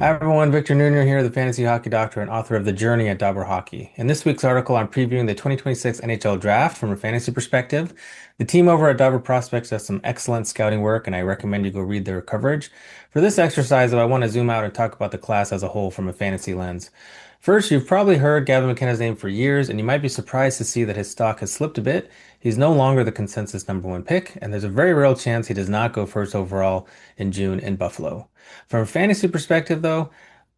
Hi everyone, Victor Nuno here, the Fantasy Hockey Doctor and author of The Journey at Dobber Hockey. In this week's article, I'm previewing the 2026 NHL Draft from a fantasy perspective. The team over at Dobber Prospects does some excellent scouting work, and I recommend you go read their coverage. For this exercise, though, I want to zoom out and talk about the class as a whole from a fantasy lens. First, you've probably heard Gavin McKenna's name for years, and you might be surprised to see that his stock has slipped a bit. He's no longer the consensus number one pick, and there's a very real chance he does not go first overall in June in Buffalo. From a fantasy perspective, though,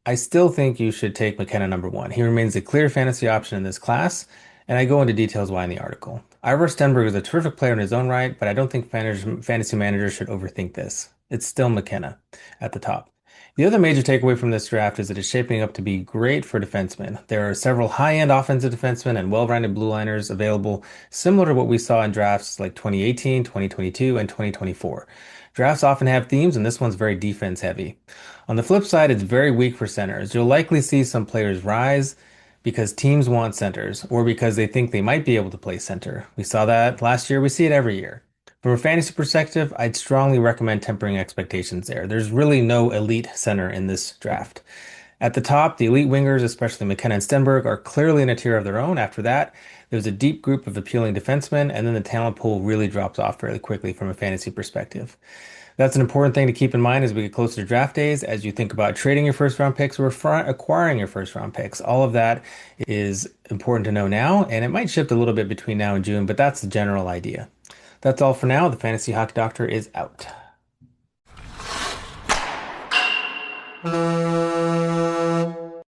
I still think you should take McKenna number one. He remains a clear fantasy option in this class, and I go into details why in the article. Ivor Stenberg is a terrific player in his own right, but I don't think fantasy managers should overthink this. It's still McKenna at the top. The other major takeaway from this draft is that it's shaping up to be great for defensemen. There are several high-end offensive defensemen and well-rounded blue liners available, similar to what we saw in drafts like 2018, 2022, and 2024. Drafts often have themes, and this one's very defense heavy. On the flip side, it's very weak for centers. You'll likely see some players rise because teams want centers or because they think they might be able to play center. We saw that last year. We see it every year. From a fantasy perspective, I'd strongly recommend tempering expectations there. There's really no elite center in this draft. At the top, the elite wingers, especially McKenna and Stenberg, are clearly in a tier of their own. After that, there's a deep group of appealing defensemen, and then the talent pool really drops off fairly quickly from a fantasy perspective. That's an important thing to keep in mind as we get closer to draft days, as you think about trading your first round picks or acquiring your first round picks. All of that is important to know now, and it might shift a little bit between now and June, but that's the general idea. That's all for now. The Fantasy Hockey Doctor is out.